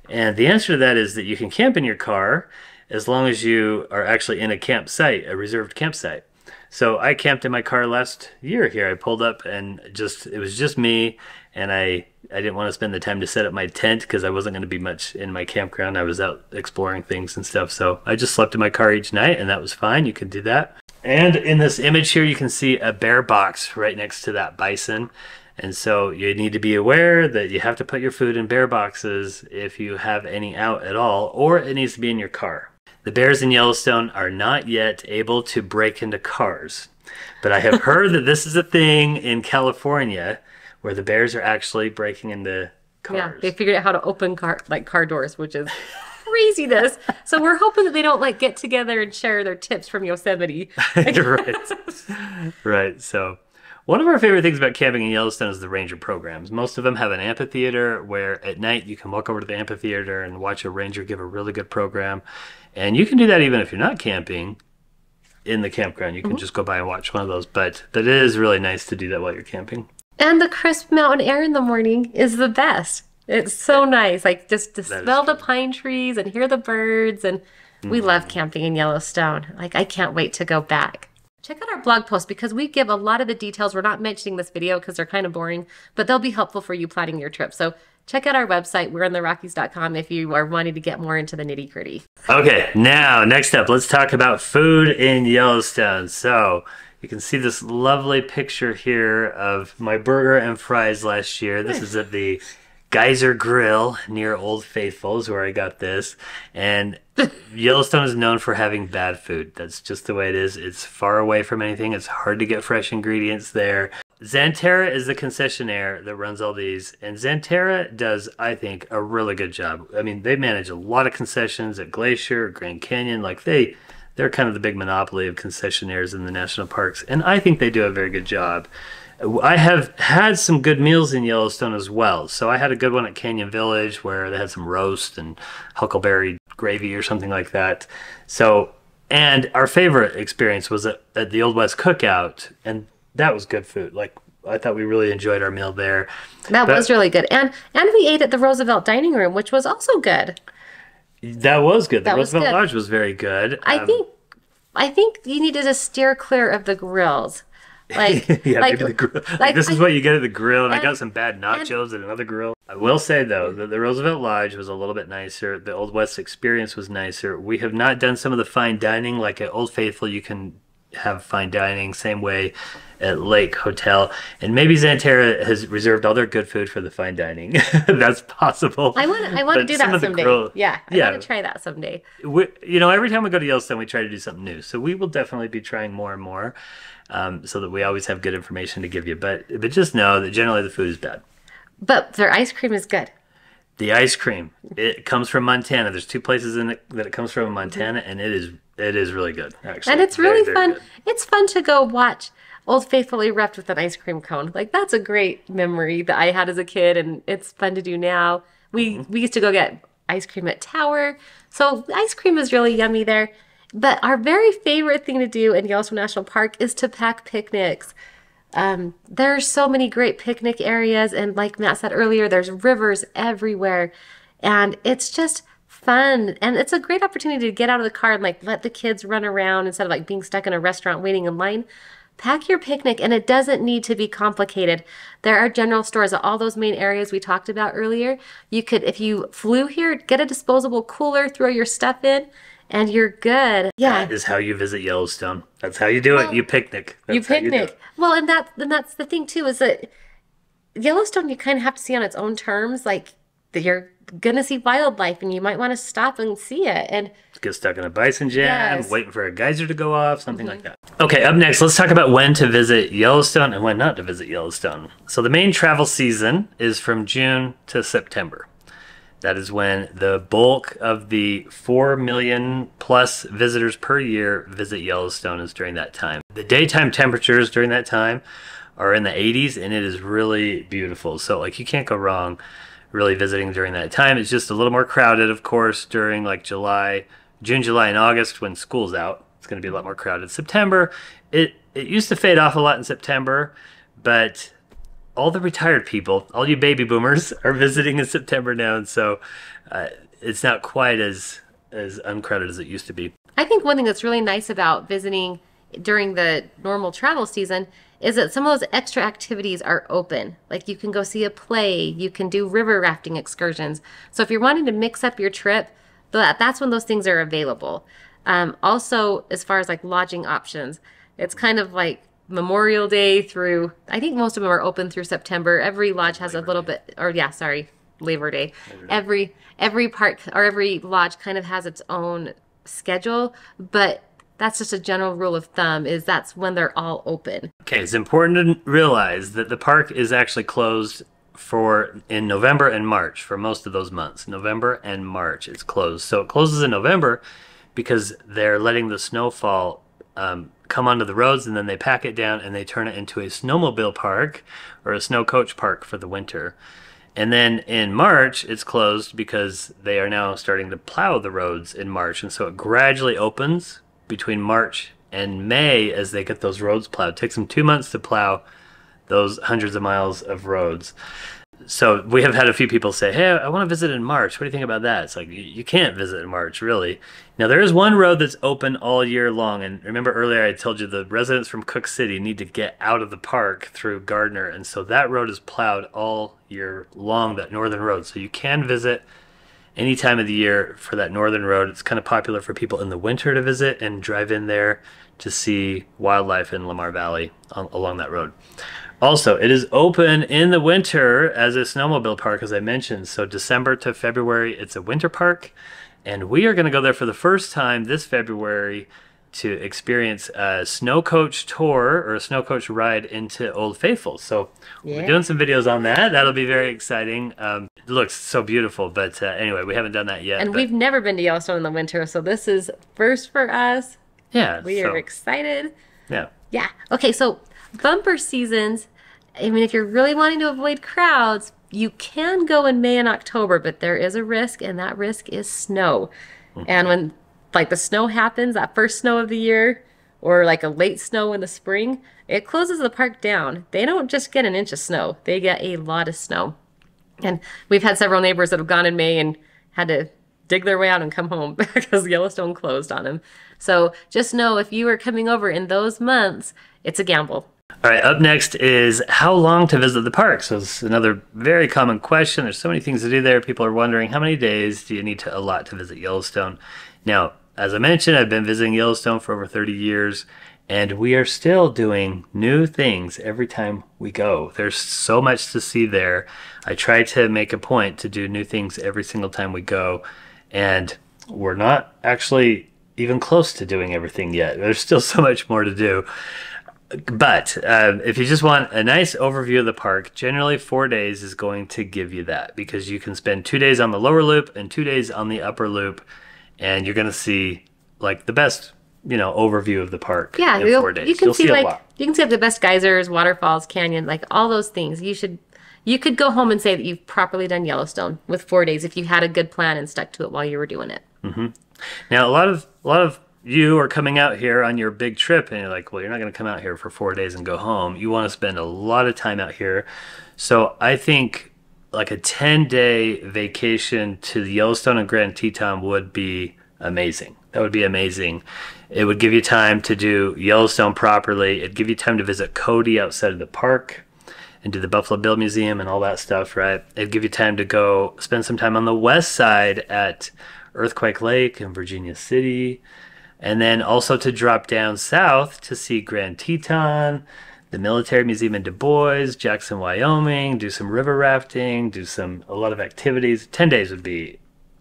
And the answer to that is that you can camp in your car as long as you are actually in a campsite, a reserved campsite. So I camped in my car last year here. I pulled up and it was just me, and I didn't want to spend the time to set up my tent because I wasn't going to be much in my campground. I was out exploring things and stuff. So I just slept in my car each night, and that was fine. You can do that. And in this image here, you can see a bear box right next to that bison. And so you need to be aware that you have to put your food in bear boxes if you have any out at all, or it needs to be in your car. The bears in Yellowstone are not yet able to break into cars, but I have heard that this is a thing in California where the bears are actually breaking into cars. Yeah, they figured out how to open car doors, which is craziness. So we're hoping that they don't like get together and share their tips from Yosemite. Right. So one of our favorite things about camping in Yellowstone is the ranger programs. Most of them have an amphitheater where at night you can walk over to the amphitheater and watch a ranger give a really good program. And you can do that even if you're not camping in the campground. You can just go by and watch one of those. But it is really nice to do that while you're camping. And the crisp mountain air in the morning is the best. It's so nice. Like just to smell the pine trees and hear the birds. And we love camping in Yellowstone. Like I can't wait to go back. Check out our blog post because we give a lot of the details. We're not mentioning this video because they're kind of boring, but they'll be helpful for you planning your trip. So check out our website, we'reintherockies.com, if you are wanting to get more into the nitty gritty. Okay, now next up, let's talk about food in Yellowstone. So you can see this lovely picture here of my burger and fries last year. This is at the Geyser Grill near Old Faithful is where I got this. And Yellowstone is known for having bad food. That's just the way it is. It's far away from anything. It's hard to get fresh ingredients there. Xanterra is the concessionaire that runs all these. And Xanterra does, I think, a really good job. I mean, they manage a lot of concessions at Glacier, Grand Canyon. Like they're kind of the big monopoly of concessionaires in the national parks. And I think they do a very good job. I have had some good meals in Yellowstone as well. So I had a good one at Canyon Village where they had some roast and huckleberry gravy or something like that. So, and our favorite experience was at the Old West Cookout, and that was good food. Like I thought we really enjoyed our meal there. That was really good. And we ate at the Roosevelt Dining Room, which was also good. That was good. The Roosevelt Lodge was very good. I think you need to just steer clear of the grills. Like, maybe the grill. Like this is what you get at the grill, and I got some bad nachos at another grill. I will say though that the Roosevelt Lodge was a little bit nicer. The Old West experience was nicer. We have not done some of the fine dining like at Old Faithful. You can have fine dining same way at Lake Hotel, and maybe Xanterra has reserved all their good food for the fine dining. That's possible. I want to do that someday. I want to try that someday. Every time we go to Yellowstone, we try to do something new. So we will definitely be trying more and more. So that we always have good information to give you. But just know that generally the food is bad. But their ice cream is good. The ice cream, it comes from Montana. There's 2 places in it that it comes from in Montana, and it is really good, actually. And it's really fun. Good. It's fun to go watch Old Faithful erupt with an ice cream cone. Like, that's a great memory that I had as a kid, and it's fun to do now. We used to go get ice cream at Tower. So ice cream is really yummy there. But our very favorite thing to do in Yellowstone National Park is to pack picnics. There's so many great picnic areas, and like Matt said earlier, there's rivers everywhere, and it's just fun. And it's a great opportunity to get out of the car and like let the kids run around instead of like being stuck in a restaurant waiting in line. Pack your picnic, and it doesn't need to be complicated. There are general stores at all those main areas we talked about earlier. You could, if you flew here, get a disposable cooler, throw your stuff in, and you're good. Yeah. That is how you visit Yellowstone. That's how you do it. You picnic. You picnic. Well, and that's the thing too, is that Yellowstone you kind of have to see on its own terms. Like you're gonna see wildlife, and you might want to stop and see it. And get stuck in a bison jam, waiting for a geyser to go off, something like that. Okay, up next, let's talk about when to visit Yellowstone and when not to visit Yellowstone. So the main travel season is from June to September. That is when the bulk of the 4 million plus visitors per year visit Yellowstone is during that time. The daytime temperatures during that time are in the 80s, and it is really beautiful. So like you can't go wrong really visiting during that time. It's just a little more crowded, of course, during like June, July, and August when school's out. It's going to be a lot more crowded. September, it used to fade off a lot in September, but all the retired people, all you baby boomers, are visiting in September now, and so it's not quite as uncrowded as it used to be. I think one thing that's really nice about visiting during the normal travel season is that some of those extra activities are open. Like you can go see a play, you can do river rafting excursions. So if you're wanting to mix up your trip, that's when those things are available. Also, as far as like lodging options, it's kind of like Memorial Day through, I think most of them are open through September. Every lodge has a little bit, or yeah, sorry, Labor Day. Every park or every lodge kind of has its own schedule, but that's just a general rule of thumb is that's when they're all open. Okay, it's important to realize that the park is actually closed in November and March for most of those months. November and March it's closed. So it closes in November because they're letting the snowfall come onto the roads, and then they pack it down and they turn it into a snowmobile park or a snow coach park for the winter. And then in March, it's closed because they are now starting to plow the roads in March. And so it gradually opens between March and May as they get those roads plowed. It takes them 2 months to plow those hundreds of miles of roads. So we have had a few people say, hey, I want to visit in March. What do you think about that? It's like, you can't visit in March, really. Now, there is one road that's open all year long. And remember earlier I told you the residents from Cook City need to get out of the park through Gardner. And so that road is plowed all year long, that northern road. So you can visit any time of the year for that northern road. It's kind of popular for people in the winter to visit and drive in there to see wildlife in Lamar Valley along that road. Also, it is open in the winter as a snowmobile park, as I mentioned. So December to February, it's a winter park. And we are going to go there for the first time this February to experience a snow coach tour or a snow coach ride into Old Faithful. So we're doing some videos on that. That'll be very exciting. It looks so beautiful. But anyway, we haven't done that yet. And we've never been to Yellowstone in the winter, so this is first for us. Yeah. We are excited. Yeah. Yeah. Okay, so bumper seasons, I mean, if you're really wanting to avoid crowds, you can go in May and October, but there is a risk, and that risk is snow. And when like the snow happens, that first snow of the year, or like a late snow in the spring, it closes the park down. They don't just get an inch of snow. They get a lot of snow. And we've had several neighbors that have gone in May and had to dig their way out and come home because Yellowstone closed on them. So just know if you are coming over in those months, it's a gamble. All right, up next is how long to visit the park. So it's another very common question. There's so many things to do there. People are wondering, how many days do you need to allot to visit Yellowstone? Now, as I mentioned, I've been visiting Yellowstone for over 30 years, and we are still doing new things every time we go. There's so much to see there. I try to make a point to do new things every single time we go, and we're not actually even close to doing everything yet. There's still so much more to do. But if you just want a nice overview of the park, generally 4 days is going to give you that, because you can spend 2 days on the lower loop and 2 days on the upper loop, and you're going to see like the best, overview of the park. Yeah, in 4 days. You can You'll see a lot. You can see the best geysers, waterfalls, canyon, like all those things. You could go home and say that you've properly done Yellowstone with 4 days if you had a good plan and stuck to it while you were doing it. Mm-hmm. Now, a lot of you are coming out here on your big trip, and you're like, well, you're not going to come out here for 4 days and go home. You want to spend a lot of time out here. So I think like a 10-day vacation to the Yellowstone and Grand Teton would be amazing. That would be amazing. It would give you time to do Yellowstone properly. It'd give you time to visit Cody outside of the park and do the Buffalo Bill Museum and all that stuff, right? It'd give you time to go spend some time on the west side at Earthquake Lake and Virginia City, and then also to drop down south to see Grand Teton, the Military Museum in Du Bois, Jackson, Wyoming, do some river rafting, a lot of activities. 10 days would be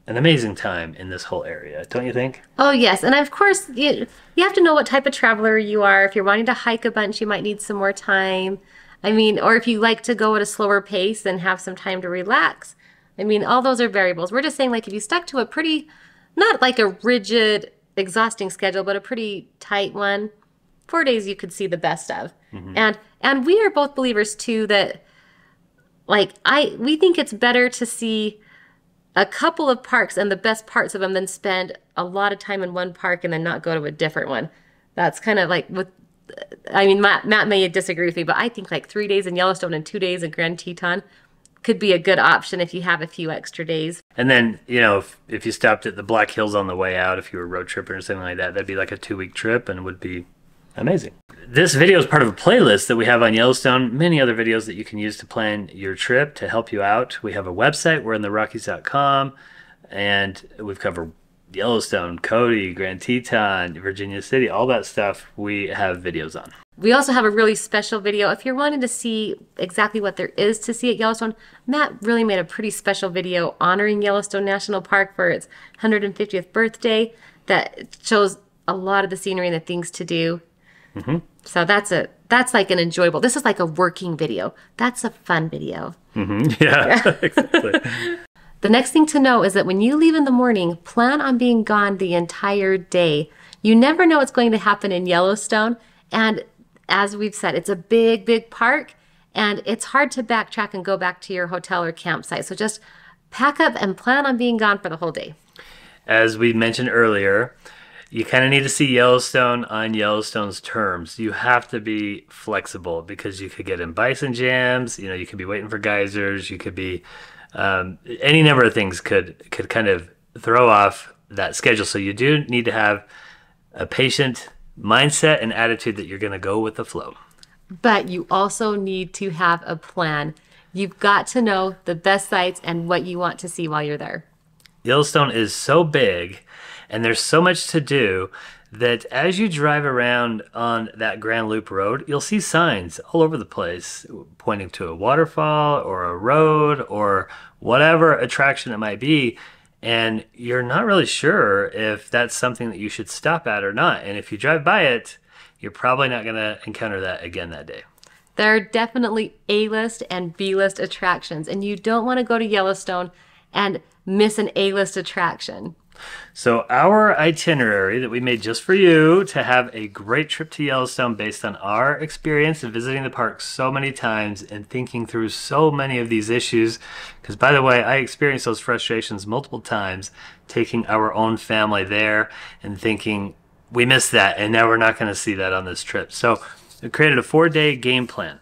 an amazing time in this whole area, don't you think? Oh, yes. And of course, you have to know what type of traveler you are. If you're wanting to hike a bunch, you might need some more time. I mean, or if you like to go at a slower pace and have some time to relax, I mean, all those are variables. We're just saying, like, if you stuck to a pretty, not like a rigid, exhausting schedule, but a pretty tight one, 4 days you could see the best of. And we are both believers too that, like, we think it's better to see a couple of parks and the best parts of them than spend a lot of time in one park and then not go to a different one. That's kind of like I mean, Matt may disagree with me, but I think like 3 days in Yellowstone and 2 days in Grand Teton could be a good option if you have a few extra days. And then, you know, if you stopped at the Black Hills on the way out, if you were road tripping or something like that, that'd be like a 2-week trip and would be amazing. This video is part of a playlist that we have on Yellowstone, many other videos that you can use to plan your trip to help you out. We have a website, we're in the Rockies.com, and we've covered Yellowstone, Cody, Grand Teton, Virginia City, all that stuff we have videos on. We also have a really special video. If you're wanting to see exactly what there is to see at Yellowstone, Matt really made a pretty special video honoring Yellowstone National Park for its 150th birthday that shows a lot of the scenery and the things to do. So that's like an enjoyable, this is like a working video. That's a fun video. Yeah, exactly. The next thing to know is that when you leave in the morning, plan on being gone the entire day. You never know what's going to happen in Yellowstone. And as we've said, it's a big, big park, and it's hard to backtrack and go back to your hotel or campsite. So just pack up and plan on being gone for the whole day. As we mentioned earlier, you kind of need to see Yellowstone on Yellowstone's terms. You have to be flexible because you could get in bison jams, you know, you could be waiting for geysers, you could be, any number of things could kind of throw off that schedule. So you do need to have a patient mindset and attitude that you're going to go with the flow. But you also need to have a plan. You've got to know the best sites and what you want to see while you're there. Yellowstone is so big and there's so much to do that as you drive around on that Grand Loop Road, you'll see signs all over the place pointing to a waterfall or a road or whatever attraction it might be. And you're not really sure if that's something that you should stop at or not. And if you drive by it, you're probably not going to encounter that again that day. There are definitely A-list and B-list attractions, and you don't want to go to Yellowstone and miss an A-list attraction. So our itinerary that we made just for you to have a great trip to Yellowstone based on our experience of visiting the park so many times and thinking through so many of these issues, because by the way, I experienced those frustrations multiple times taking our own family there and thinking we missed that and now we're not going to see that on this trip. So we created a 4-day game plan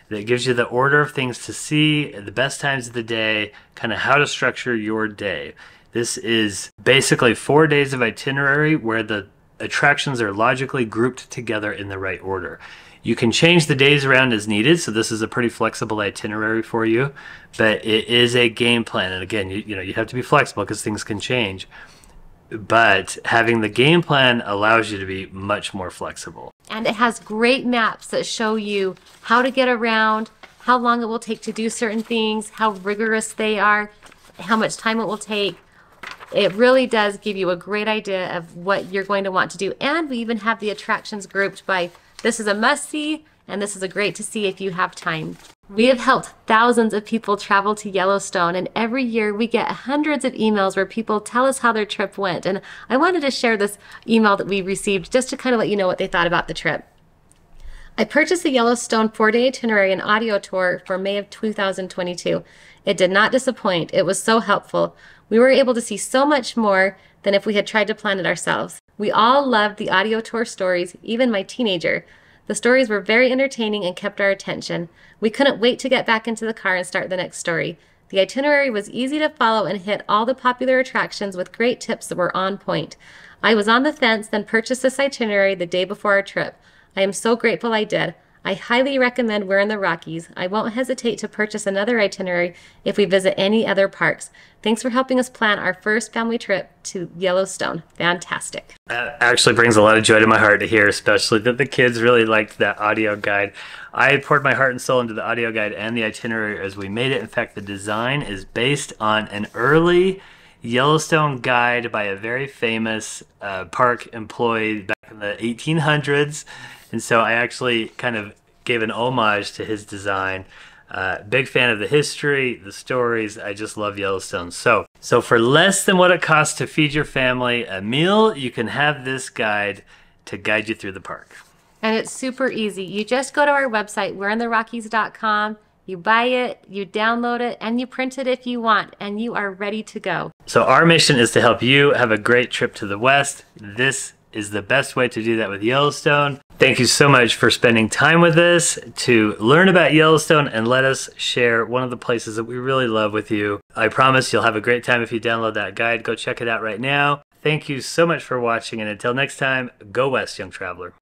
that gives you the order of things to see, the best times of the day, kind of how to structure your day. This is basically 4 days of itinerary where the attractions are logically grouped together in the right order. You can change the days around as needed, so this is a pretty flexible itinerary for you, but it is a game plan. And again, you know, you have to be flexible because things can change. But having the game plan allows you to be much more flexible. And it has great maps that show you how to get around, how long it will take to do certain things, how rigorous they are, how much time it will take. It really does give you a great idea of what you're going to want to do. And we even have the attractions grouped by this is a must-see and this is a great to see if you have time. We have helped thousands of people travel to Yellowstone, and every year we get hundreds of emails where people tell us how their trip went. And I wanted to share this email that we received just to kind of let you know what they thought about the trip. I purchased the Yellowstone 4-day itinerary and audio tour for May of 2022. It did not disappoint. It was so helpful. We were able to see so much more than if we had tried to plan it ourselves. We all loved the audio tour stories, even my teenager. The stories were very entertaining and kept our attention. We couldn't wait to get back into the car and start the next story. The itinerary was easy to follow and hit all the popular attractions with great tips that were on point. I was on the fence, then purchased this itinerary the day before our trip. I am so grateful I did. I highly recommend We're in the Rockies. I won't hesitate to purchase another itinerary if we visit any other parks. Thanks for helping us plan our first family trip to Yellowstone. Fantastic. That actually brings a lot of joy to my heart to hear, especially that the kids really liked that audio guide. I poured my heart and soul into the audio guide and the itinerary as we made it. In fact, the design is based on an early Yellowstone guide by a very famous park employee back in the 1800s. And so I actually kind of gave an homage to his design. Big fan of the history, the stories. I just love Yellowstone. So for less than what it costs to feed your family a meal, you can have this guide to guide you through the park. And it's super easy. You just go to our website, we'reintherockies.com. You buy it, you download it, and you print it if you want, and you are ready to go. So our mission is to help you have a great trip to the West. This is the best way to do that with Yellowstone. Thank you so much for spending time with us to learn about Yellowstone and let us share one of the places that we really love with you. I promise you'll have a great time if you download that guide. Go check it out right now. Thank you so much for watching, and until next time, go West, young traveler.